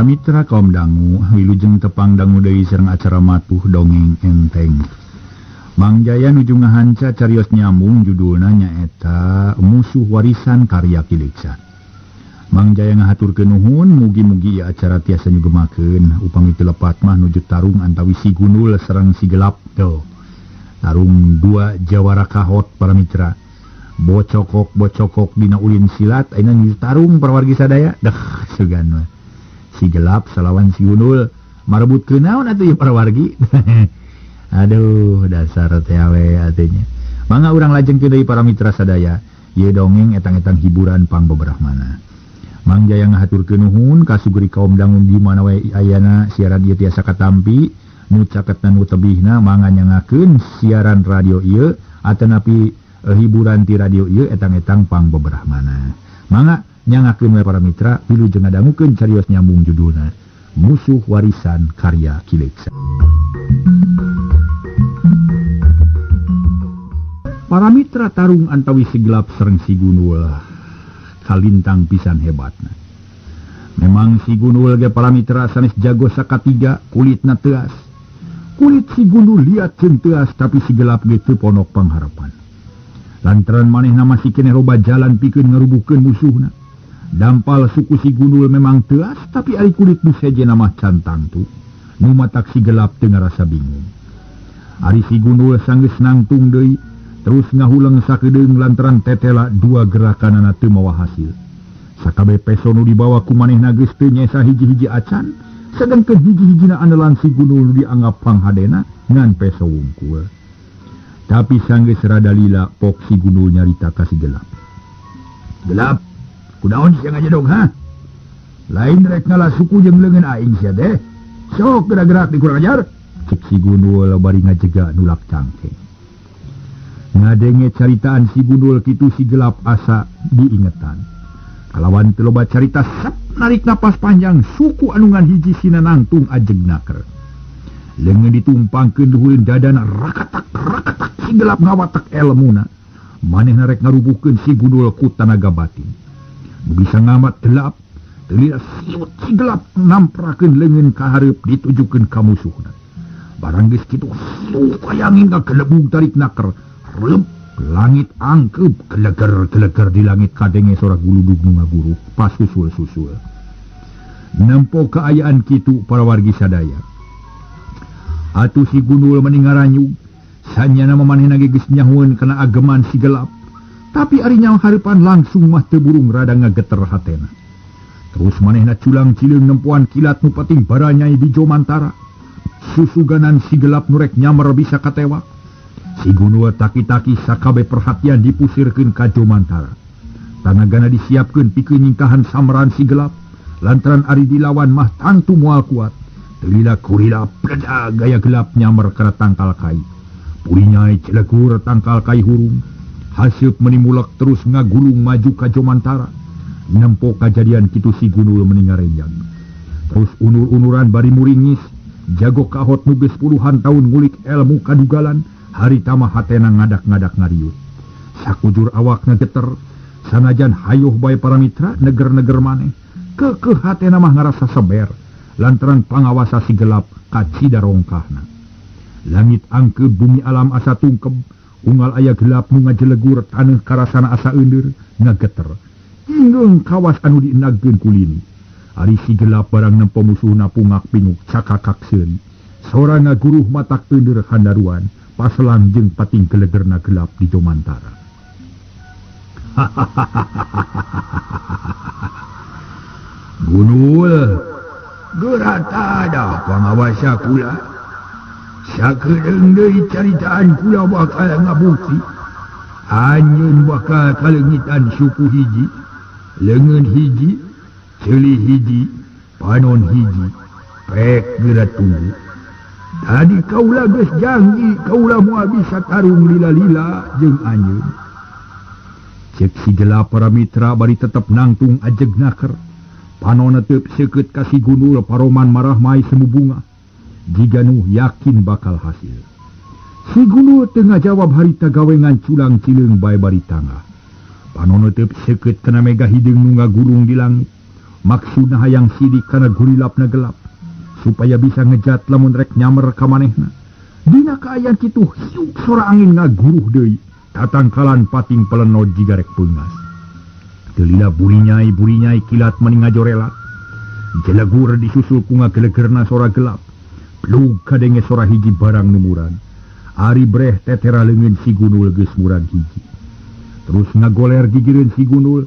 Para mitra kaum dangu, wilujeng tepang dangu deui sareng acara matuh dongeng enteng. Mang Jaya nuju ngahanca carios nyambung judulna nyaeta Musuh Warisan Karya Kiliksa. Mang Jaya ngahaturkeun nuhun mugi-mugi acara tiasa nyugemakeun upami teu lepat mah nuju tarung antawi si Gundul sareng si Gelap teu. Tarung dua jawara kahot para mitra. Bocokok dina ulin silat ayeuna nuju tarung parawargi sadaya. Dah sugan mah. Si Gelap salawan si Gundul marebutkeun naon atuh ieu parawargi. Aduh dasar teawe atunya. Mangga urang lajengkeun deui para mitra sadaya. Ieu dongeng etang-etang hiburan pang beberahmana. Mang Jaya ngahaturkeun nuhun ka sugeri kaum dangu di mana wae ayana siaran ieu tiasa katampi. Nu caketna nu tebihna mangga nyangakeun siaran radio ieu atanapi hiburan ti radio ieu etang-etang pang beberahmana. Mangga nyangakeun wae para mitra wilujeng ngadangukeun carios nyambung judulna Musuh Warisan Karya Kiliksa. Para mitra tarung antawi si Gelap sareng si Gundul kalintang pisan hebatna. Memang si Gundul ge para mitra sanes jago sakatiga kulitna teuas. Kulit si Gundul liat ceun teuas tapi si Gelap ge teu ponok pangharapan. Lantaran manehna masih keneh loba jalan pikeun ngarubuhkeun musuhna. Dampal suku si Gundul memang teuas tapi ari kulit nu sejenna mah cantang tu. Nu matak si Gelap teu ngarasa bingung. Ari si Gundul sanggeus nangtung deui terus ngahuleng sakedeung lantaran tetela dua gerakanana teu mawa hasil. Sakabe peso nu dibawa ku manehna geus teu nyaesa hiji-hiji acan, sedengkeun hiji-hijina andalan si Gundul dianggap panghadena ngan peso wungkul. Tapi sanggeus rada lila pok si Gundul nyarita ka si Gelap. Gelap, kunaon sia ngajadog ha? Lain rek ngalah suku jeung leungeun aing sia teh. Sok gerak-gerak di kurang ajar. Cek si Gundul bari ngajega nulak cangkeng. Ngadenge caritaan si Gundul kitu si Gelap asa diingetan. Kalawan teu loba carita sep narik napas panjang suku anu ngan hiji sina nangtung ajegnaker. Leungeun ditumpangkeun luhureun dadana rakatak si Gelap ngawatak elmuna. Manehna rek ngarubuhkeun si Gundul ku tanaga batin. Nu bisa ngamat Gelap, teu liat siut si Gelap namprakeun leungeun ka hareup ditujukeun ka musuhna. Barang geus kitu supayangin ka kelebung tarik naker. Rep, langit angkep, geleger di langit kadenge sorak guludug nu ngaguru, pas susul-susul. Nempo keayaan kitu para wargi sadaya. Atuh si Gundul meni ngaranyug, sanyana manehna ge geus nyahueun kana ageman si Gelap. Tapi ari nyawa hareupan langsung mah teu burung rada ngageter hatena. Terus manehna culang cileung nempoan kilat nu pating baranyai di Jomantara. Susuganan si Gelap nu rek nyamar bisa katewak. Si Gundul taki-taki sakabe perhatian dipusirkeun ka Jomantara. Tanagana disiapkeun pikeun nyingkahan samran si Gelap. Lantaran ari dilawan mah tantu moal kuat. Telila kurila pleda gaya Gelap nyamar kana tangkal kai. Purinyai celegur tangkal kai hurung. Haseup menimulek terus ngagulung maju ka Jomantara. Nempo kajadian kitu si Gundul meni ngarenjang. Terus unur-unuran bari muringis. Jago kahot nu geus puluhan taun ngulik elmu kadugalan. Hari tamah hatena ngadak-ngadak ngariut. Sakujur awak ngegeter, sanajan hayuh bae para mitra neger-neger maneh. Kekeh hatena mah ngarasa seber, lantaran pangawasa si Gelap kacida rongkahna. Langit angke bumi alam asa tungkeb, unggal aya Gelap nu ngajelegur taneuh karasana asa eundeur ngageter. Inggeung kawas anu dienagkeun kulini. Ari si Gelap barang nempo musuhna pungak pinguk cakakak seuri. Sora ngaguruh matak eundeur handaruan. Paselang jeung pating gelegerna Gelap di Jomantara. Gundul, gerata ada pangawasa kula. Sakedeung deui caritaan kula bakal ngabukti. Anjeun bakal kalengitan suku hiji, leungeun hiji, ceuli hiji, panon hiji, pek geura tunggu. Tadi kaulah geus janji, kaulah moal bisa tarung lila-lila jeung anjeun. Cek si Gelap para mitra bari tetep nangtung ajegnaker. Panonna teu seukeut ka si Gundul paroman marah mai semu bunga. Jiga nu yakin bakal hasil. Si Gundul teu ngajawab harita gawe ngan culang cileung bae bari tangah. Panonna teu seukeut kana mega hideung nu ngagulung di langit. Maksudna hayang sidik kana gurilapna gelap supaya bisa ngejat lamun rek nyamer ka manehna. Dina kaayaan kitu hiup sora angin ngaguruh deui tatangkalan pating pelenod jiga rek peungas. Gelila burinyai kilat mani ngajorelat. Jelagur disusul ku ngagelegerna sora gelap. Plug kadenge sora hiji barang numuran. Ari breh tetera leungeun si Gunul geus murag hiji. Terus ngagoler gigireun si Gunul.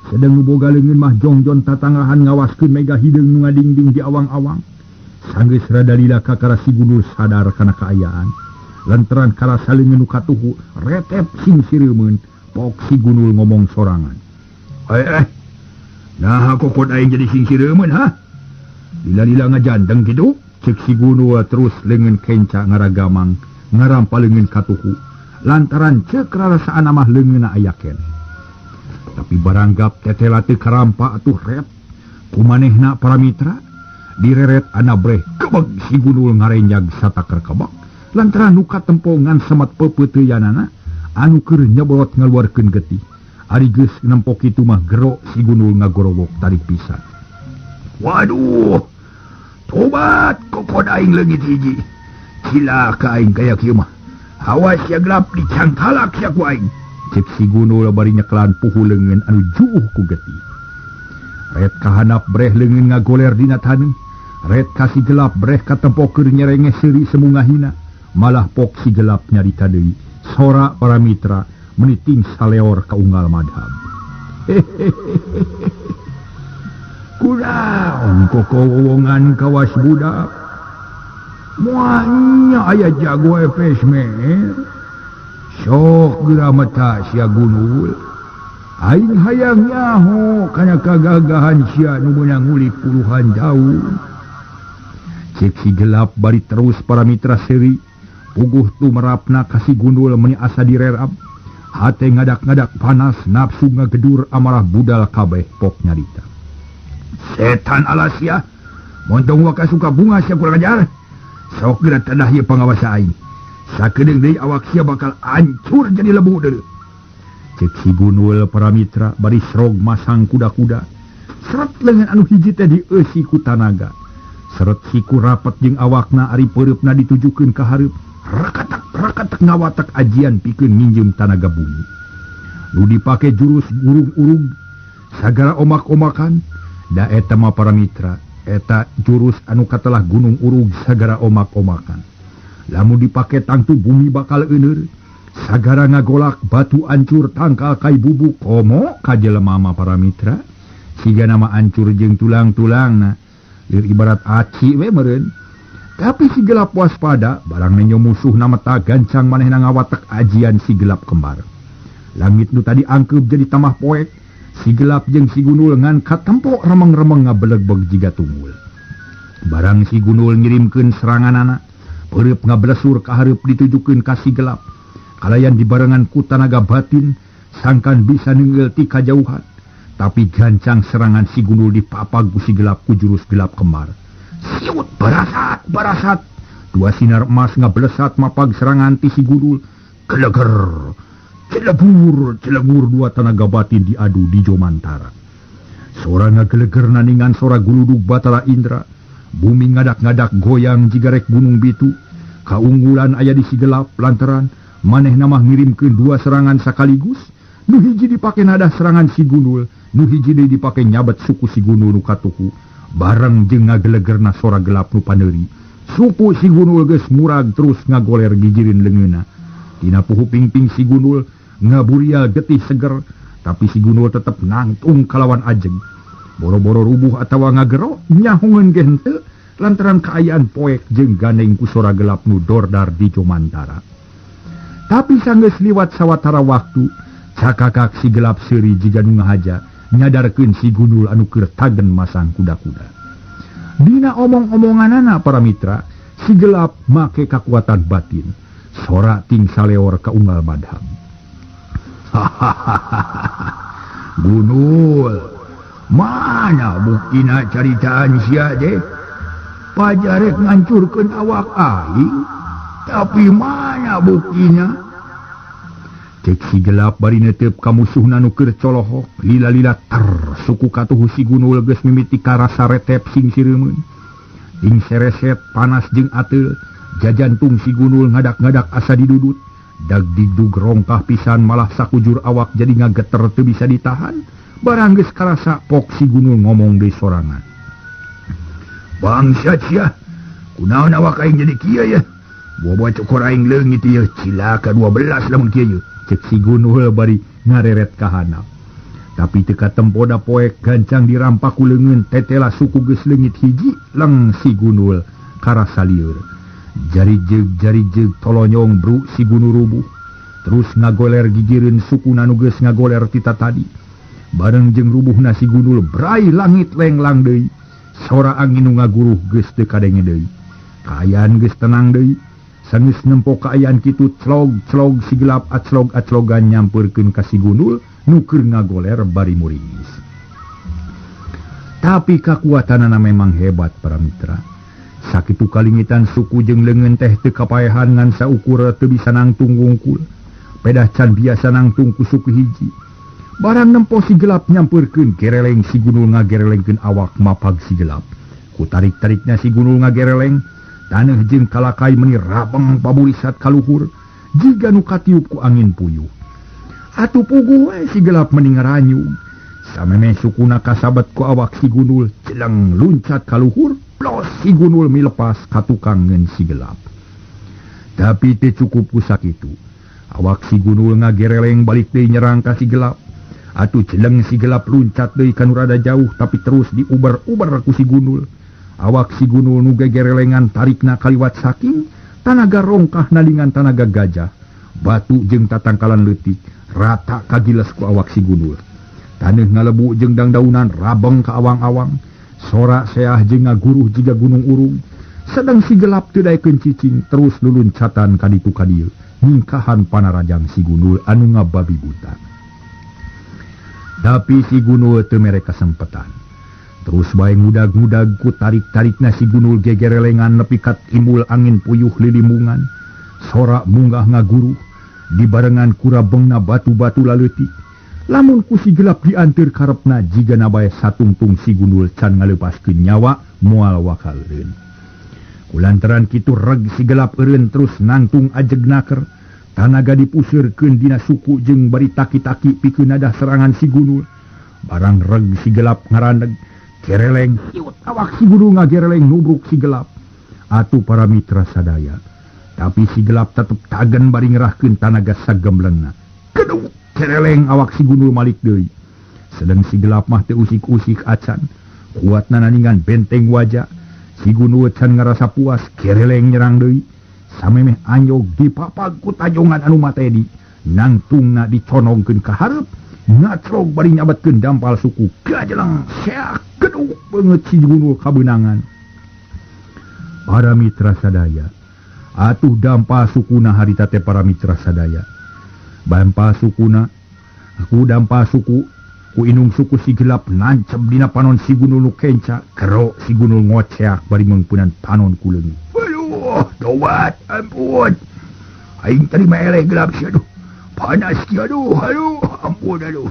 Sedang nuboga leungeun mah jongjon tatanggahan ngawaskeun mega hideung nu ngadingding di awang-awang. Sanggeus rada lila kakara si Gunul sadar kana kaayaan. Lantaran karasa leungeun nu katuhu retep sing sireumeun pok si Gunul ngomong sorangan. Nah kokot aing jadi sing sireumeun ha? Lila-lila ngajandeng kitu? Cek si Gunul terus leungeun kenca ngaragamang ngarampa leungeun katuhu. Lantaran cek rarasaan mah leungeunna aya keneh. Tapi baranggap tetela teu karampa atuh ret. Kumanehna para mitra direret anabreh kebeg si Gunul ngarenyag satakar kebak. Lantaran nu katempongan semat pepeuteuyanana anu keur nyebolot ngaluarkeun getih. Ari geus nempok kitu mah gero si Gunul ngagorowok tarik pisan. Waduh. Tobat kokod aing leungit hiji. Cilaka aing kaya kieu mah. Awas ya gelap dicangkalak sia ku aing. Cek si Gunul bari nyeklan puhu leungeun anu juuh ku getih. Ret kahanap breh leungeun ngagoler dina taneuh. Ret kasih gelap breh katempok keur nyerenge seuri semungahina. Malah pok si gelap nyarita deui. Sora para mitra meniting saleor ka unggal madhab. Kunaon kokowongan kawas budak. Moanya aya jago epes mer. Sok geura mata sia Gunul. Aing hayang nyaho kana kagagahan sia nu meunang ngulik puluhan daun. Cek si gelap bari terus para mitra seuri puguh tumerapna ka si Gunul meuni asa direrab. Hate ngadak-ngadak panas nafsu ngagedur amarah budal kabeh pok nyarita. Setan alas ya. Montong waka suka bunga sia kurang ajar. Sok geura tanah ieu pangawasa aing. Sakedeung deui awak sia bakal hancur jadi lebu deui. Cek si Gunul para mitra bari srog masang kuda-kuda. Seret leungeun anu hiji teh dieusi ku tanaga. Seret siku rapet jeung awakna ari peureupna ditujukeun ka hareup. Rakatak ngawatak ajian pikeun minjem tanaga bumi. Nu dipake jurus urug-urug sagara omak-omakan da eta mah para mitra eta jurus anu katelah gunung urug sagara omak-omakan. Lamun dipake tangtu bumi bakal euneur. Sagara ngagolak batu ancur tangkal kai bubuk komo ka jelema mah para mitra. Siga nama ancur jeung tulang-tulangna. Lir ibarat aci we meureun. Tapi si gelap waspada barang nenyo musuh nama ta gancang manehna ngawatek ajian si gelap kembar. Langit nu tadi angkeup jadi tamah poek. Si gelap jeung si Gunul ngan katempo remeng-remeng ngabeleg-beg jiga tunggul. Barang si Gunul ngirimkeun seranganana. Peureub ngablesur ka hareup ditujukeun ka si gelap. Kalayan dibarengan ku tanaga batin sangkan bisa neungeul ti kajauhan. Tapi gancang serangan si Gunul dipapag ku si gelap ku jurus gelap kembar. Siut barasat. Dua sinar emas ngablesat mapag serangan ti si Gunul. Keleger. Celebur dua tanaga batin diadu di jomantara. Sora ngageleger naningan sora guludug batara indra. Bumi ngadak-ngadak goyang jigarek gunung bitu. Kaunggulan aya di si gelap lantaran manehna mah ngirimkeun dua serangan sakaligus. Nu hiji dipake nadah serangan si Gunul, nu hiji deui dipake nyabet suku si Gunul nu katuhu. Bareng jeung ngagelegerna sora gelap nu paneuri. Suku si Gunul geus murag terus ngagoler gigireun leungeunna. Dina puhu pingping si Gunul ngaburial getih seger, tapi si Gunul tetep nangtung kalawan ajeng. Boro-boro rubuh atawa ngagero nyahungeun ge henteu lantaran kaayaan poek jeung gandeng ku sora gelap nu dordar di jomantara. Tapi sanggeus liwat sawatara waktu, cakakak si gelap seuri jiga nu ngahaja nyadarkeun si Gunul anu keur tagen masang kuda-kuda. Dina omong-omonganana para mitra, si gelap make kakuatan batin. Sora ting saleor ka unggal madhab. Gunul, mana buktina caritaan sia deh? Pajarek ngancurkeun awak aing, tapi mana buktinya? Cek si gelap bari netep ka musuhna nu keur colohok lila-lila suku katuh si Gunul geus mimiti ka rasa retep sing sireumeun. Ding sereset panas jeung ateul jajantung si Gunul ngadak-ngadak asa didudut. Dag digdug rongkah pisan malah sakujur awak jadi ngageter teu bisa ditahan. Barang geus karasa pok si Gunul ngomong deui sorangan. Bangsat sia, kunaon awak aing jadi kieu ya? Boboa cokor aing leungit ieu cilaka 12 lamun kieu. Cek si Gunul bari ngareret ka handap. Tapi teka tempoda poek gancang dirampak ku leungeun tetela suku geus leungit hiji leng si Gunul karasa lieur. Jari jeug tolonyong bru si Gunul rubuh. Terus ngagoler gigireun suku nu geus ngagoler tita tadi. Bareng jeung rubuhna si Gunul brai langit lenglang deui. Sora angin nu ngaguruh geus teu kadenge deui. Kaayaan geus tenang deui. Sanes nempo kaayaan kitu clog si gelap aclog-aclogan nyamperkeun ka si Gunul nu keur ngagoler bari muringis. Tapi kakuatanana memang hebat para mitra. Sakitu kalingitan suku jeung leungeun teh teu kapaehan ngan saukur teu bisa nangtung wungkul. Pedah can biasa nangtung ku suku hiji. Barang nempo si gelap nyamperkeun gereleng si Gunul ngagerelengkeun awak mapag si gelap. Ku tarik-tarikna si Gunul ngagereleng. Taneuh jeung kalakai meuni rabeng pabulisat kaluhur jiga nu katiup ku angin puyuh. Atuh puguh we si gelap meuni ngaranyug. Samemeh sukuna kasabet ku awak si Gunul celeng luncat kaluhur plos si Gunul milepas ka tukang ngeun si gelap. Tapi teu cukup ku sakitu. Awak si Gunul ngagereleng balik deui nyerang ka si gelap. Atuh celeng si gelap luncat deui ka nu rada jauh tapi terus diuber-uber ku si Gunul. Awak si Gunul nu gegerelengan tarikna kaliwat saking tanaga rongkah nalingan tanaga gajah. Batu jeung tatangkalan leutik rata kagiles ku awak si Gunul. Taneuh ngalebu jeung dangdaunan rabeng ka awang-awang. Sora seah jeung ngaguruh jiga gunung urung. Sedang si gelap teu daekeun cicing terus luluncatan ka ditu ka dieu. Ningkahan panarajang si Gunul anu ngababi buta. Tapi si Gunul teu mere kasempetan. Terus bae ngudag-ngudag ku tarik-tarikna si Gunul gegerelengan nepi ka timbul angin puyuh lilimungan. Sora munggah ngaguruh dibarengan ku rabengna batu-batu laleutik. Lamun ku si gelap dianteur karepna jigana bae satungtung si Gunul can ngaleupaskeun nyawa moal wakaleureun. Kulantaran kitu reg si gelap eureun terus nangtung ajegnaker. Tanaga dipuseurkeun dina suku jeung bari taki-taki pikeun nadah serangan si Gunul. Barang reg si gelap ngarandeg gereleng siut awak si Gunul ngagereleng nubruk si gelap. Atuh para mitra sadaya. Tapi si gelap tetep tagen bari ngerahkeun tanaga sagemblengna. Keduk gereleng awak si Gunul malik deui. Sedang si gelap mah teu usik-usik acan. Kuatna naningan benteng wajah. Si Gunul can ngarasa puas gereleng nyerang deui. Samemeh anyog dipapag ku tajongan anu matedi. Nangtungna diconongkeun ka hareup. Ngacrog bari nyabetkeun dampal suku gajelang seak geduk beungeut si Gunul kabeunangan. Para mitra sadaya, atuh dampal sukuna harita teh para mitra sadaya. Dampal sukuna, aku dampal suku, ku inung suku si gelap nancep dina panon si Gunul nu kenca, kero si Gunul ngoceak bari mengpunan panon ku leungit. Aduh, tobat, ampun. Aing tadi meleh gelap si aduh. Panas ki aduh, ampun aduh.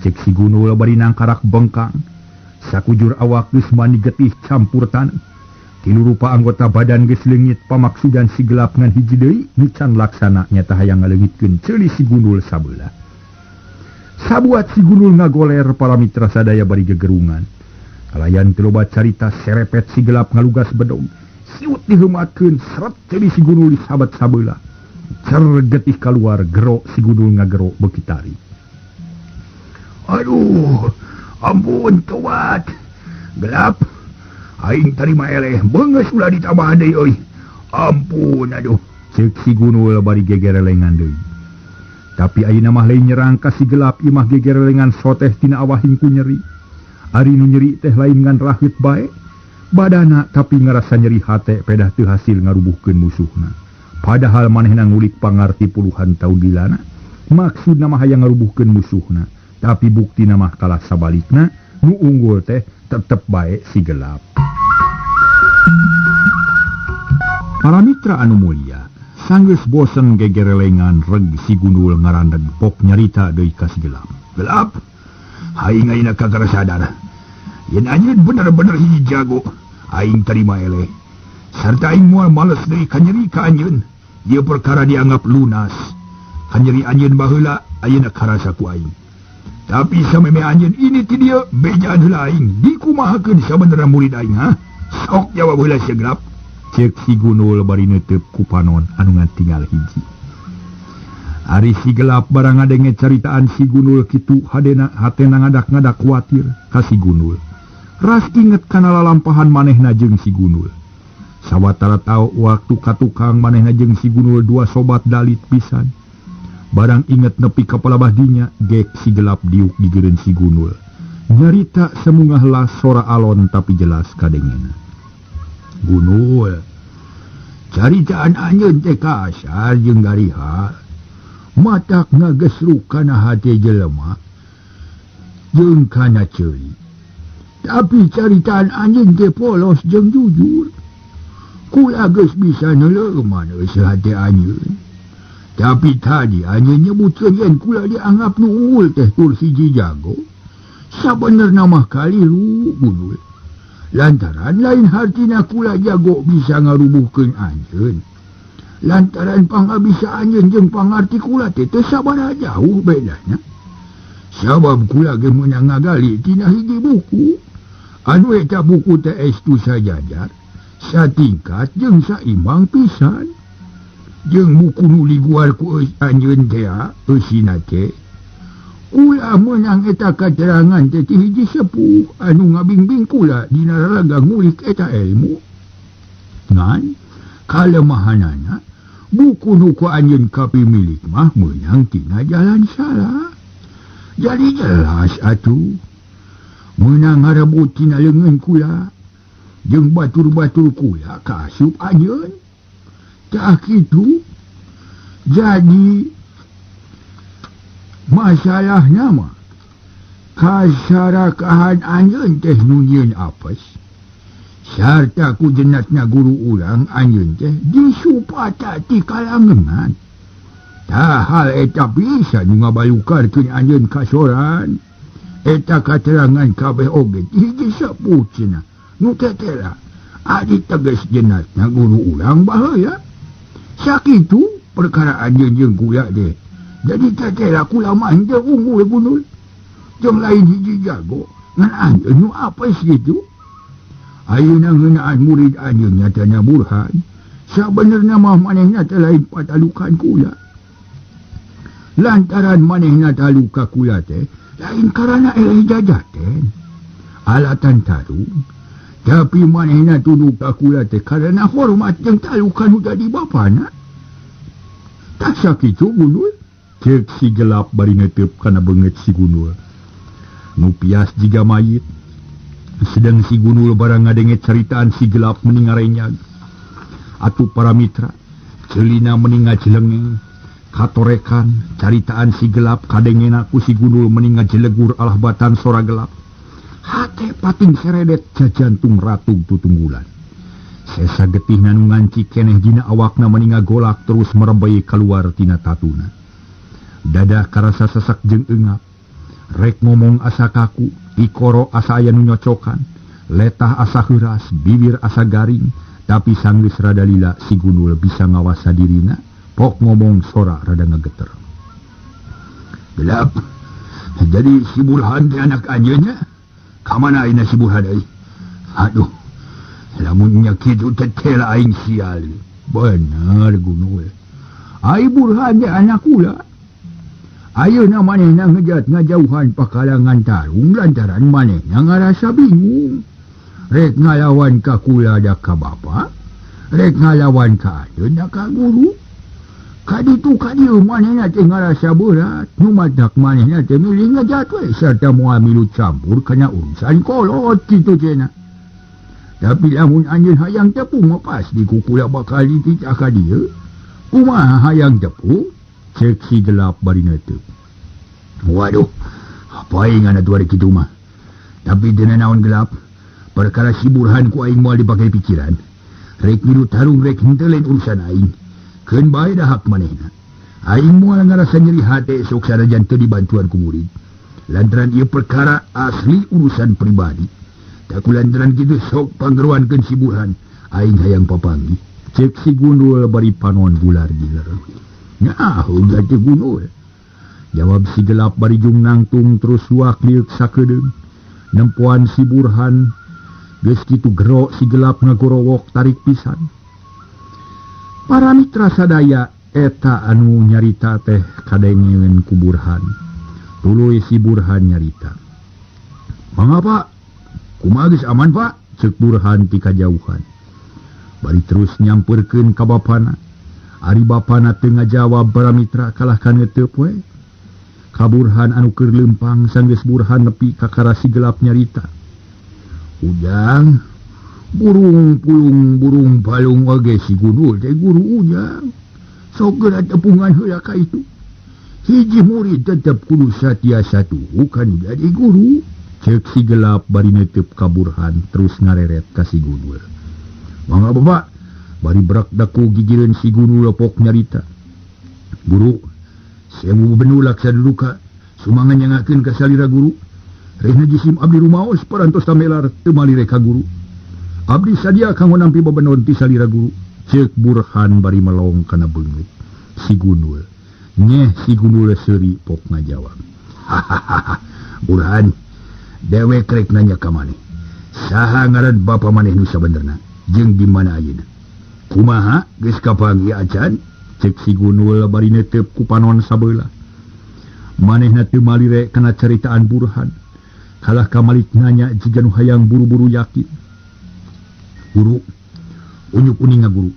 Cek si Gunul bari nangkarak bengkang. Sakujur awak geus mani getih campur taneuh. Tilu rupa anggota badan geus leungit pamaksudan si gelap ngan hiji deui nu can laksana nyata hayang ngaleungitkeun ceuli si Gunul sabeula. Sabuat si Gunul ngagoler para mitra sadaya bari gegerungan. Kalayan teu loba carita serepet si gelap ngalugas bedog. Siut diheumatkeun seret ceuli si Gunul di sabat sabeula. Cergetih keluar gero si Gunul ngagero bekitari. Aduh, ampun tobat. Gelap. Aing tarima eleh beungeus ulah ditambah deui euy. Ampun aduh. Cek si Gunul bari gegerelengan deui. Tapi ayeuna mah lain nyerang ka si gelap imah gegerelengan soteh tina awahing ku nyeri. Ari nu nyeri teh lain ngan raheut bae. Badana tapi ngarasa nyeri hate pedah teu hasil ngarubuhkeun musuhna. Padahal manehna ngulik pangarti puluhan taun dilana. Maksudna mah hayang ngarubuhkeun musuhna. Tapi buktina mah kalah sabalikna. Nu unggul teh tetep bae si gelap. Para mitra anu mulia, Sanggeus bosen gegerelengan reg si Gundul ngarandeg pok nyarita deui ka si Gelap. Gelap, aing ayeuna kagara sadar. Yen anjeun bener-bener hiji jago, aing terima eleh. Sarta aing moal males deui ka nyeri ka anjeun. Ieu perkara dianggap lunas. Ka nyeri anjeun baheula ayeuna karasa ku aing. Tapi sameme anjeun ini ti dieu bejaan heula aing. Dikumahakeun sabenerna murid aing ha? Sok jawab heula si Gelap. Cek si Gundul bari neuteup ku panon anu ngatinggal hiji. Ari si Gelap barang ngadenge caritaan si Gundul kitu hatena ngadak-ngadak kuatir ka si Gundul. Ras inget kana lalampahan manehna jeung si Gundul. Sawatara tau waktu katukang manehna jeung si Gundul dua sobat dalit pisan. Barang inget nepi ka palabah-dinya gek si Gelap diuk digeureun si Gundul. Nyarita semungah heula sora alon tapi jelas kadengena. Gundul, caritaan anjeun teh kasar jeung gariha. Matak ngagesruk kana hate jelema jeung kana ceuli. Tapi caritaan anjeun teh polos jeung jujur. Kula geus bisa neuleuman eueuh hate anjeun. Tapi tadi anjeun nyebutkeun yen kula dianggap nu unggul teh tur siji jago. Sabenerna mah kaliru Gundul. Lantaran lain hartina kula jago bisa ngarubuhkeun anjeun. Lantaran pangabisa anjeun jeung pangarti kula teh teu sabaraha jauh bedana. Sabab kula ge meunang ngagali tina hiji buku. Anu eta buku teh estu sajajar, satingkat jeung saimbang pisan. Jeung buku nu liguar ku anjeun teh eusina teh kula meunang eta katerangan teh ti hiji sepuh anu ngabingbing kula dina raraga ngulik eta ilmu. Ngan kalemahanana buku nu ku anjeun kapimilik mah meunang tina jalan salah. Jadi jelas atuh meunang ngarebut tina leungeun kula jeung batur-batur kula ka asup anjeun. Tah kitu jadi masalahnya mah kasarakahan anjeun teh nu nyieun apes. Sarta ku jenatna guru urang anjeun teh disupata ti kalangenan. Tah hal eta bisa nu ngabalukarkeun anjeun kasoran. Eta katerangan kabeh oge hiji sepuh cenah nu tetela adi teges jenatna guru urang bahaya. Sakitu perkara anjeun jeung kula teh. Jadi tetela kula mah henteu unggul Gundul. Jeung lain hiji jago ngan anjeun nu apes kitu. Ayeuna ngeunaan murid anjeun nyatana Burhan. Sabenerna mah manehna teh lain patalukan kula. Lantaran manehna taluka kula teh lain karana eleh jajaten. Alatan tarung. Tapi manehna tunduk ka kula teh karana hormat jeung talukan nu tadi bapana. Tak sakitu Gundul. Cek si Gelap bari netep kana beungeut si Gundul. Nu pias jiga mayit. Sedang si Gundul barang ngadenge caritaan si Gelap meni ngarenyag. Atuh para mitra, ceulina meni ngajelengeng, katorekan caritaan si Gelap kadengena ku si Gundul meni ngajelegur alahbatan sora gelap. Hate pating seredet jajantung ratu tutunggulan. Sesa getihna nu nganci keneh dina awakna meni ngagolak terus merebay keluar tina tatuna. Dada karasa sesak jeung eungap. Rek ngomong asa kaku, ikoro asa aya nu nyocokan, letah asa heuras, bibir asa garing, tapi sanggeus rada lila si Gundul bisa ngawasa dirina, pok ngomong sora rada ngageter. Gelap, jadi si Burhan teh anak anjeunnya? Kamana ayeuna si Burhan euy? Aduh, lamun nya kitu teh tela aing sial. Bener Gundul. Ai Burhan teh anak kula. Ayeuna manehna ngajauhan pakalangan tarung lantaran manehna ngarasa bingung. Rek ngalawan ka kula da ka bapa, rek ngalawan ka ayeun da ka guru. Kaditu kadieu manehna teh ngarasa berat, nu madak manehna teh milih ngajat we sarta moal milu campur kana urusan kolot kitu cenah. Tapi lamun anjeun hayang tepung mah pasti ku kula bakal dititah ka dieu. Kumaha hayang tepung? Cek si Gelap bari neuteuk. Waduh, apa aing ngana tuari kitu mah. Tapi dina naon Gelap, perkara si Burhan ku aing moal dipake pikiran. Rek milu tarung rek henteu lain urusan aing. Keun bae dahak manehna. Aing moal ngarasa nyeri hate sok sanajan teu dibantuan ku murid. Lantaran ieu perkara asli urusan pribadi. Tak kulantaran kitu sok panggeruankeun si Burhan. Aing hayang papanggih. Cek si Gundul bari panon gular giler. Nah, udah si Gundul. Jawab si Gelap bari jung nangtung terus suak liuk sakedeung. Nempuan si Burhan. Geus kitu gero si Gelap ngagorowok tarik pisan. Para mitra sadaya eta anu nyarita teh kadengeun ku Burhan. Tuluy si Burhan nyarita. Mangapa? Kumaha geus aman, Pak? Ceuk Burhan ti kajauhan. Bari terus nyamperkeun ka bapana. Ari bapana teu ngajawab para mitra kalah kana teup we. Ka Burhan anu keur leumpang sanggeus Burhan nepi ka karasi Gelap nyarita. Ujang, burung pulung burung palung oge si Gundul teh guru Ujang. Sok geura tepungan heula ka itu. Hiji murid tetep kudu satia satu, bukan jadi guru. Cek si Gelap bari netep ka Burhan terus ngareret ka si Gundul. Mangga bapak, bari berak daku gigireun si Gundul pok nyarita. Guru, semu benulak saduduka, sumangan nyangakeun ka salira guru. Rehna jisim abdi rumaos parantos tamelar teu malire ka guru. Abdi sadia kanggo nampi bebenon ti salira guru. Ceuk Burhan bari melong kana beungeut. Si Gundul. Nyeh si Gundul seuri pok ngajawab. Hahaha, Burhan, dewek rek nanya ka maneh. Saha ngaran bapa maneh nu sabenerna? Jeung di mana ayeuna? Kumaha geus kapanggih acan? Cek si Gundul bari netep ku panon sabeula. Manehna teu malire kana caritaan Burhan. Kalah kamalik nanya jika nu hayang buru-buru yakin. Guru, unyuk uninga guru.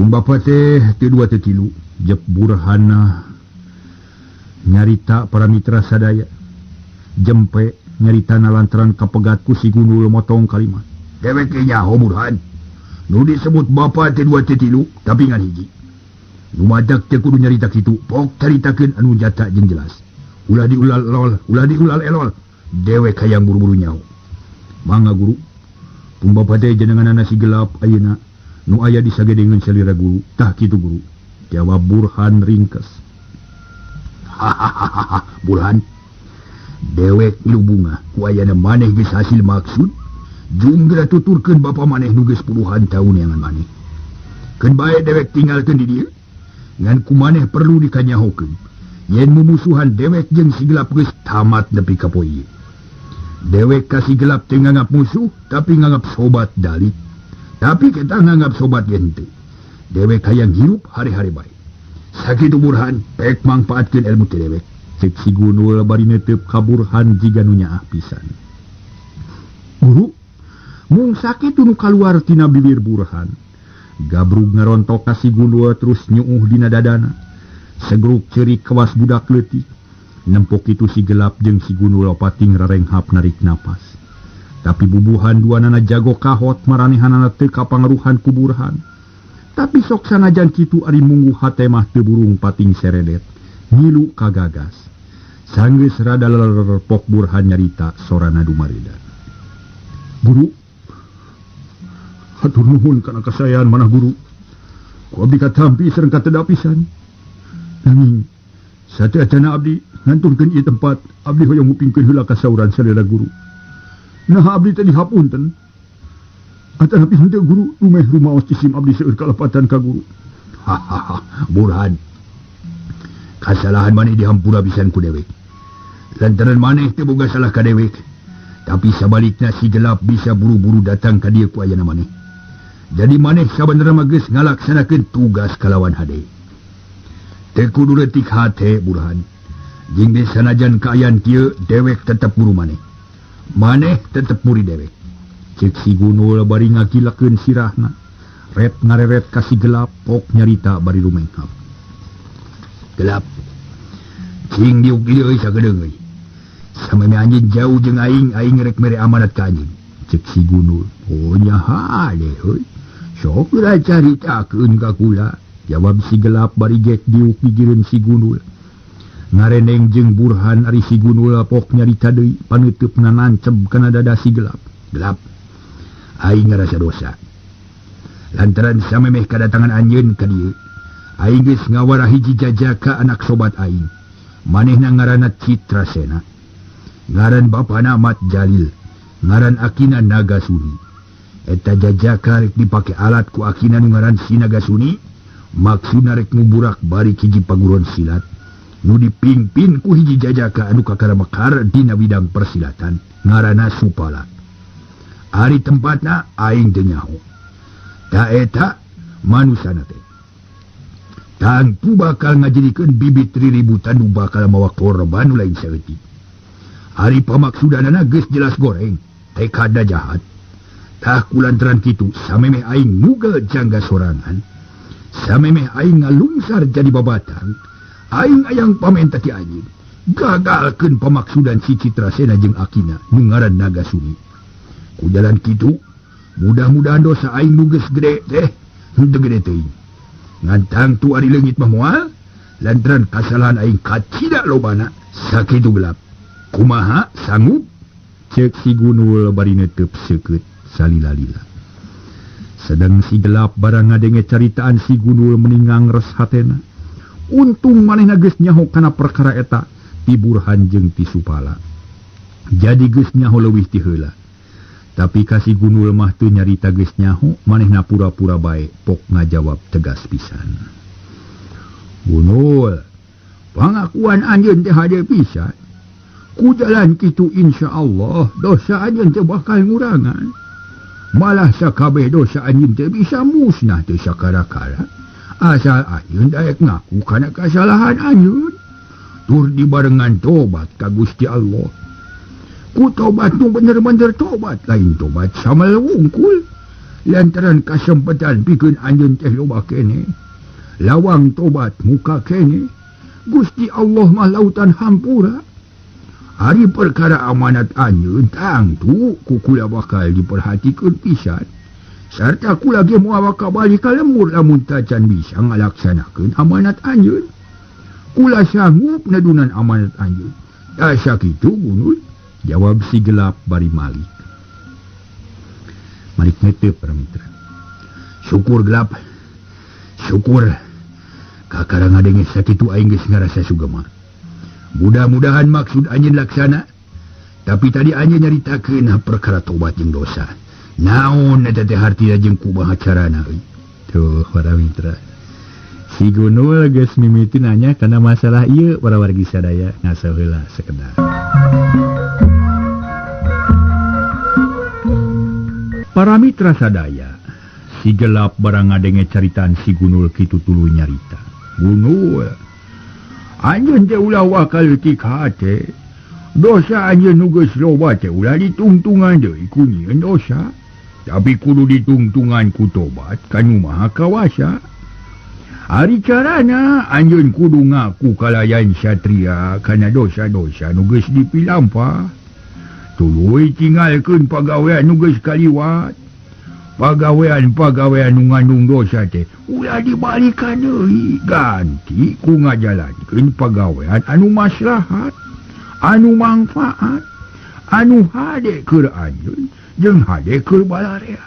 Bapa teh teu dua teu tilu, jep Burhan nyarita para mitra sadaya. Jempe nyaritana lantaran kapegat ku si Gundul motong kalimat. Dewek nyaho Burhan. Nu disebut bapa teh dua teu tilu, tapi ngan hiji. Nu madak teh kudu nyarita kitu, pok caritakeun anu jata jeung jelas. Ulah diulal elol. Dewek hayang buru-buru nyaho. Mangga guru. Pung bapa teh jenenganna si Gelap ayeuna nu aya di sagedengeun salira guru. Tah kitu guru. Jawab Burhan ringkes. Hahaha, Burhan. Dewek ilu bunga ku ayana maneh geus hasil maksud. Jung geura tuturkeun bapa maneh nu geus puluhan taun yangan maneh. Keun bae dewek tinggalkeun di dieu. Ngan ku maneh perlu dikanyahokeun. Yen mumusuhan dewek jeung si Gelap geus tamat nepi ka poe ieu. Dewek ka si Gelap teu nganggap musuh, tapi nganggap sobat dalit. Tapi kita nganggap sobat yen teu. Dewek hayang hirup hari-hari bae. Sakitu Burhan, pek mangpaatkeun ilmu teh dewek. Cek si Gundul bari netep ka Burhan jiga nu nyaah pisan. Guru, mung sakitu nu kaluar tina bibir Burhan. Gabrug ngarontok ka si Gundul terus nyuuh dina dadana. Segruk cerik kewas budak leutik. Nempok itu si Gelap jeung si Gundul pating rarenghap narik napas. Tapi bubuhan duanana jago kahot maranehanana teu kapangaruhan ku Burhan. Tapi sok sanajan kitu ari munggu hate mah teu burung pating seredet. Ngilu kagagas. Sanggeus rada lerepok Burhan nyarita sorana dumaredan. Guru, hatur nuhun kana kasayaan manah guru. Ku abdi katampi sareng kateda pisan. Nanging sateacana abdi nganturkeun ieu tempat, abdi hoyong ngupingkeun heula ka sauran salira guru. Nah abdi teh dihapunten. Atanapi henteu guru lumeh rumaos jisim abdi seueur kalepatan ka guru. Hahaha, Burhan. Kasalahan maneh dihampura pisan ku dewek. Lantaran maneh teu boga salah ka dewek. Tapi sabalikna si Gelap bisa buru-buru datang ka dieu ku ayeuna maneh. Jadi maneh sabenerna mah geus ngalaksanakeun tugas kalawan hade. Teu kudu leutik hate Burhan. Jeung geus sanajan kaayaan kieu dewek tetep guru maneh. Maneh tetep murid dewek. Cek si Gundul bari ngagilakeun sirahna. Ret ngareret ka si Gelap pok nyarita bari rumenghap. Gelap. Cing diuk ieu euy sagedeung euy. Sameme anjeun jauh jeung aing rek mere amanat ka anjeun. Cek si Gundul. Oh nyaha deh euy. Sok ulah caritakeun ka kula. Jawab si Gelap bari gek diuk gigireun si Gundul. Ngareneng jeung Burhan ari si Gundul pok nyarita deui paneutupna nanceb kana dada si Gelap. Gelap, aing ngarasa dosa. Lantaran samemeh kadatangan anjeun ka dieu, aing geus ngawara hiji jajaka anak sobat aing. Manehna ngaranna Citrasena. Ngaran bapana Mat Jalil, ngaran akina Nagasuni. Eta jajaka rek dipake alat ku akina nu ngaran si Nagasuni, maksudna rek nguburak bari hiji paguruan silat nu dipimpin ku hiji jajaka anu kakara-makar dina bidang persilatan ngaranna Supala. Ari tempatna aing teu nyaho. Ta eta manusana teh tangtu bakal ngajadikeun bibit riributan nu bakal mawa korban nu lain saeutik. Ari pamaksudanana geus jelas goreng, tekadna jahat. Tah kulantaran kitu samemeh aing nugel jangga sorangan, samemeh aing ngalungsar jadi babatang, aing ayang pamenta ti anjeun gagalkeun pamaksudan si Citrasena jeung akina nu ngaran Nagasuni. Ku jalan kitu mudah-mudahan dosa aing nu geus gede teh henteu gede teuing. Ngan tangtu ari leungit mah moal lantaran kasalahan aing kacida lobana sakitu gelap. Kumaha sanggup? Cek si Gunul bari netep seukeut salila-lila. Sedang si gelap barang ngadenge caritaan si Gunul meningang res hatena. Untung manehna geus nyaho kana perkara eta ti Burhan jeung ti Supala. Jadi geus nyaho leuwih ti heula. Tapi kasih Gunul mah teu nyarita geus nyaho, manehna pura-pura bae pok ngajawab tegas pisan. Gunul, pangakuan anjeun teh hade pisan. Ku jalan kitu insyaallah dosa anjeun teh bakal ngurangan. Malah sakabeh dosa anjeun teh bisa musnah teh sakara-kara. Asal anjeun daek ngaku kana kasalahan anjeun. Tur dibarengan tobat ka Gusti Allah. Ku tobat nu bener-bener tobat, lain tobat sama wungkul. Lantaran kasempatan pikeun anjeun teh loba kene. Lawang tobat muka kene. Gusti Allah mah lautan hampura. Ari perkara amanat anjeun tangtu ku kula bakal diperhatikeun pisan. Sarta kula ge moal kabali ka lemur lamun tacan bisa ngalaksanakeun amanat anjeun. Kula sanggup nadunan amanat anjeun. Da sakitu Gunul, jawab si gelap bari Malik. Malik netep para mitra. Syukur gelap. Syukur. Kakara ngadenge sakitu aing geus ngarasa sugema. Mudah-mudahan maksud anjeun laksana. Tapi tadi anjeun nyaritakeun perkara tobat jeung dosa. Naon eta teh hartina jeung kumaha carana euy. Tuh para mitra. Si Gunul geus mimiti nanya kana masalah ieu para wargi sadaya ngasa heula sakedar. Para mitra sadaya, si gelap barang ngadenge caritaan si Gunul kitu tuluy nyarita. Gunul, anjeun teh ulah wakal ti hate. Dosa anjeun nu geus loba teh ulah ditungtungan deui ku nyieun dosa. Tapi kudu ditungtungan ku tobat kanu maha kawasa. Ari carana anjeun kudu ngaku kalayan satria kana dosa-dosa nu geus dipilampah. Tuluy tinggalkeun pagawean nu geus kaliwat. Pagawean nu ngandung dosa teh ulah dibalikeun deui, ganti ku ngajalankeun pagawean anu maslahat, anu manfaat, anu hade keur anjeun jeung hade keur balarea.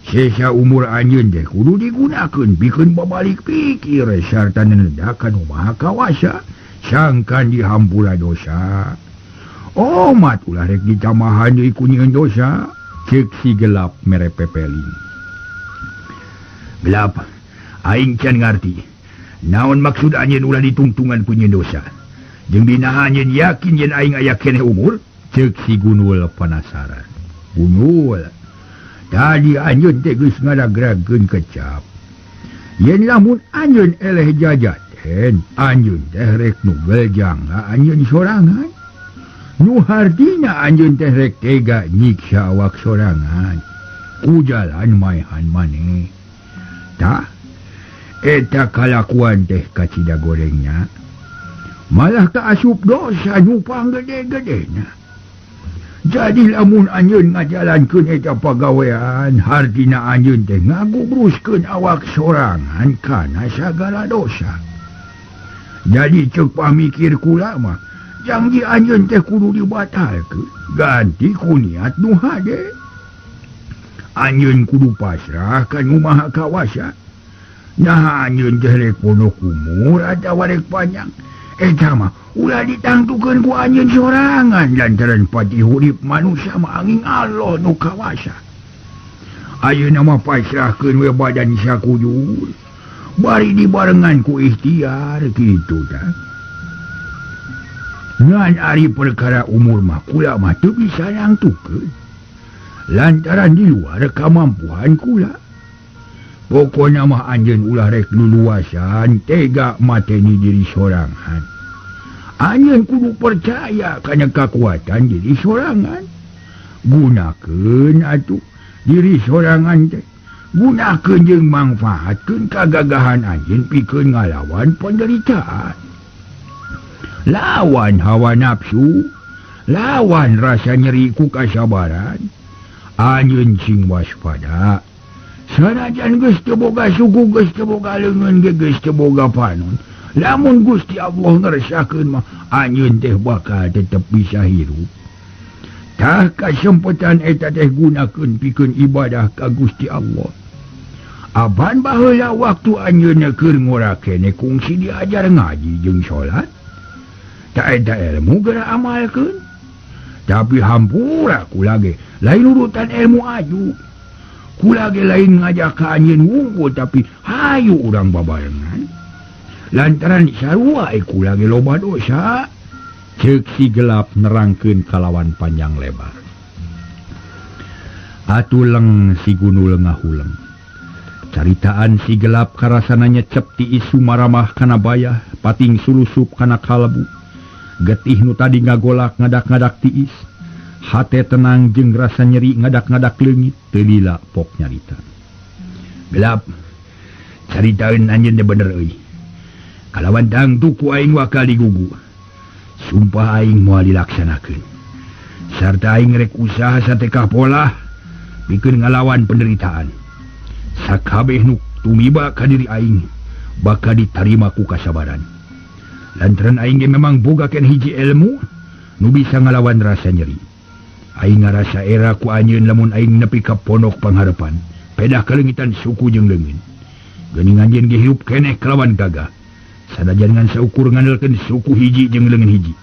Sesa umur anjeun teh kudu digunakeun pikeun babalik pikir sarta nendak ka nu maha kawasa sangkan dihampura dosa. Omat ulah rek ditamahan deui ku nyieun dosa. Cek si gelap mere pepelin. Gelap, aing can ngarti. Naon maksud anjeun ulah ditungtungan ku nyieun dosa. Jeung dina anjeun yakin yen aing aya keneh umur? Cek si Gunul penasaran. Gunul, tadi anjeun teh geus ngadagrageun kecap. Yen lamun anjeun eleh jajaten, anjeun teh rek nugel jangga anjeun sorangan. Nu hardina anjeun teh rek tega nyiksa awak sorangan. Ku jalan maehan maneh. Tah, eta kalakuan teh kacida gorengnya. Malah kaasup dosa nu panggede-gedena. Jadi lamun anjeun ngajalankeun eta pagawean, hardina anjeun teh ngagubruskeun awak sorangan kana sagala dosa. Jadi ceuk pamikir kula mah, janji anjeun teh kudu dibatalkeun, ganti ku niat nu hade. Anjeun kudu pasrah kan Maha Kawasa. Nah anjeun jelek pono kumur atau warek panjang. Eta mah ulah ditangtukeun ku anjeun sorangan lantaran pati urip manusia mah angin Allah nu kawasa. Ayeuna mah pasrahkeun we badan sakujur. Bari dibarengan ku ikhtiar kitu tah. Ngan ari perkara umur mah kula mah teu bisa nangtukeun. Lantaran di luar kemampuan kula. Pokoknya mah anjeun ulah rek luluasan tega mateni diri sorangan. Anjeun kudu percaya kana kekuatan diri sorangan. Gunakeun atuh diri sorangan teh. Gunakeun jeung mangfaatkeun kagagahan anjeun pikeun ngalawan penderitaan. Lawan hawa nafsu, lawan rasa nyeri ku kasabaran. Anjeun sing waspada. Sanajan geus teu boga suku, geus teu boga leungeun, geus teu boga panon. Lamun Gusti Allah ngeresakeun mah anjeun teh bakal tetep bisa hirup. Tah kasempetan eta teh gunakeun pikeun ibadah ka Gusti Allah. Aban baheula waktu anjeunna keur ngora keneh kungsi diajar ngaji jeung salat. Tak eta ilmu geura amalkeun. Tapi hampura kula ge lain urutan ilmu aju. Kula ge lain ngajak ka anjeun wungkul tapi hayu urang babarengan. Lantaran sarua kula ge loba dosa. Ceuk si gelap nerangkeun kalawan panjang lebar. Atuleng si gunul ngahuleng. Caritaan si gelap karasana nyecep ti isu maramah kana bayah, pating sulusup kana kalbu. Getih nu tadi ngagolak ngadak-ngadak tiis. Hate tenang jeung rasa nyeri ngadak-ngadak leungit teu lila pok nyarita. Gelap. Caritaeun anjeun teh bener euy. Kalawan dangtu ku aing wakal digugu. Sumpah aing moal dilaksanakeun. Sarta aing rek usaha satekah pola pikeun ngalawan penderitaan. Sakabeh nu tumiba ka diri aing bakal ditarima ku kasabaran. Lantaran aing ge memang boga ken hiji ilmu nu bisa ngalawan rasa nyeri. Aing ngarasa era ku anjeun lamun aing nepi ka pondok pangharepan, pedah kalengitan suku jeung leungeun. Geuning anjeun ge hirup keneh kalawan gagah. Sanajan ngan saukur ngandalkeun suku hiji jeung leungeun hiji.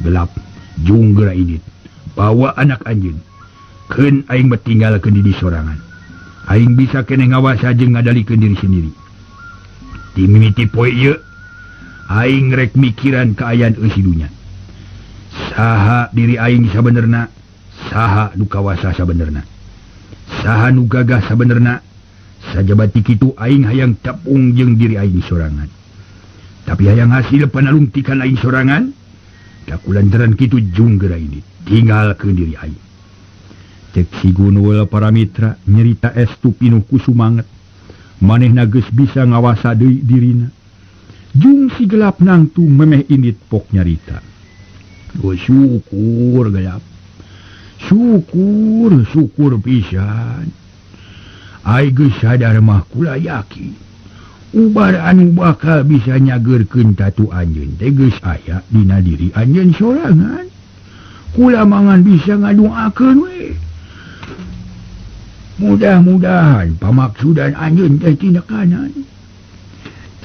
Gelap, jung geura idit. Bawa anak anjeun. Keun aing betinggalkeun di sorangan. Aing bisa keneh ngawasa jeung ngadalikeun diri sendiri. Di mimiti poe ieu aing rek mikiran kaayaan eusi dunya. Saha diri aing sabenerna, saha nu kawasa sabenerna. Saha nu gagah sabenerna, sajabati kitu aing hayang tepung jeung diri aing sorangan. Tapi hayang hasil panalung tikan aing sorangan, da kulantaran kitu jung geura ini tinggalkeun diri aing. Cek si Gunul para mitra nyerita estu pinuh ku sumanget. Manehna geus bisa ngawasa deui dirina. Jung si gelap nangtu memeh indit pok nyarita. Oh syukur gelap. Syukur pisan. Ai geus sadar mah kula yakin. Ubar anu bakal bisa nyageurkeun tatu anjeun teh geus aya dina diri anjeun sorangan. Kula mangan bisa ngadoakeun we. Mudah-mudahan pamaksudan anjeun teh tindakan.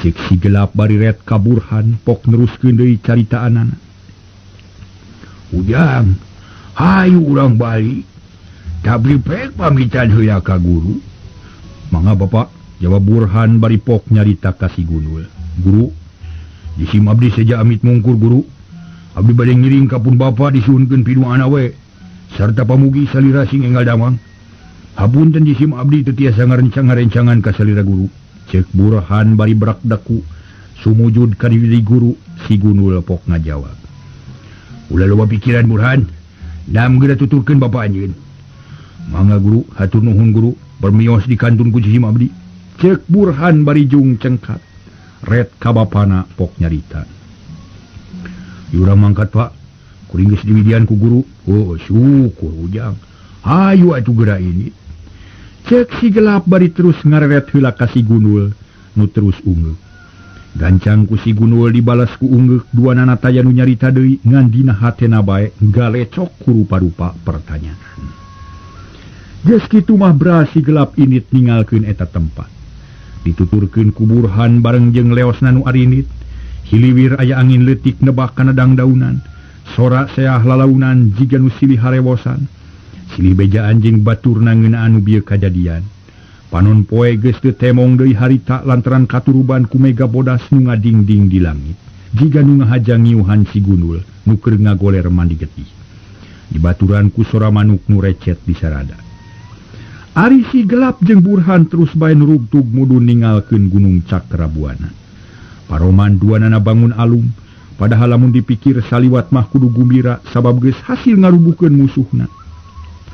Cek si gelap bari ret kaburhan pok neruskeun deui caritaanana. Ujang, hayu urang balik. Tapi pek pamitan heula ka guru. Mangga bapak, jawab Burhan bari pok nyarita ka si Gunul. Guru, disim abdi saja amit mungkur guru. Abdi bade ngiring ka pun bapa disuhunkeun pidu anak we. Sarta pamugi salira sing enggal damang. Hapunten disim abdi teu tiasa ngarencang-ngarencangan ka salira guru. Cek Burhan bari berak daku sumujud ka diri guru. Si Gunul pok ngajawab. Ulah loba pikiran Burhan, dam geura tuturkeun bapa anjeun. Mangga guru, hatur nuhun guru, bermios di kantun ku jisim abdi. Cek Burhan bari jung cengkat. Red ka bapana pok nyarita. Yura mangkat pak, kuring geus diwidian ku guru. Oh syukur ujang. Hayu atuh geura ini. Cek si gelap bari terus ngareret heula ka si Gunul nu terus ungeuk. Gancang ku si Gunul dibalas ku ungeuk duanana taya nu nyarita deui ngan dina hatena bae galecok ku rupa-rupa pertanyaan. Geus kitu mah berasi gelap init ninggalkeun eta tempat. Dituturkeun kuburhan bareng jeung leosna nu arinit. Hiliwir aya angin leutik nebak kana dangdaunan. Sora seah lalaunan jiga nu silih harewosan. Silih bejaan jeung baturna ngeunaan nu bieu kajadian. Panon poe geus teu temong deui harita lantaran katuruban ku mega bodas nu ngadingding di langit. Jiga nu ngahajang ngiuhan si Gunul nu keur ngagoler mandi getih. Di baturan ku sora manuk nu recet di sarada. Ari si gelap jeung Burhan terus bae nurugtug mudun ninggalkeun Gunung Cakrabuana. Paroman duanana bangun alum, padahal lamun dipikir saliwat mah kudu gumbira sabab geus hasil ngarubuhkeun musuhna.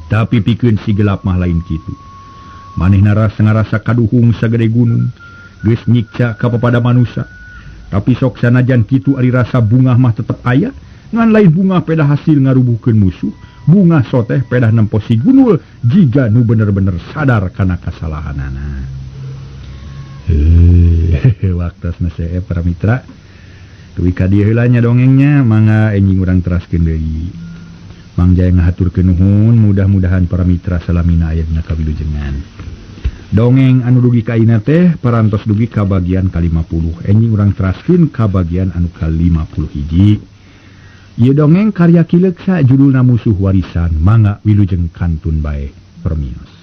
Tapi pikeun si gelap mah lain kitu. Manehna ngarasa kaduhung sagede gunung, geus nyiksa ka papada manusia. Tapi sok sanajan kitu ari rasa bungah mah tetep aya, ngan lain bungah pedah hasil ngarubuhkeun musuh. Bungah soteh pedah nempo si Gunul jiga nu bener-bener sadar kana kasalahanana. Waktosna sae para mitra. Duwi ka dieu heula nya dongengnya mangga enjing urang teraskeun deui. Mang Jaya ngahaturkeun nuhun, mudah-mudahan para mitra salamina aya dina kawilujengan. Dongeng anu dugi ka ayeuna teh parantos dugi ka bagian ka-50. Enjing urang teraskeun ka bagian anu ka-51. Ieu dongeng karya Ki Leksa judulna Musuh Warisan. Mangga wilujeng kantun bae permios.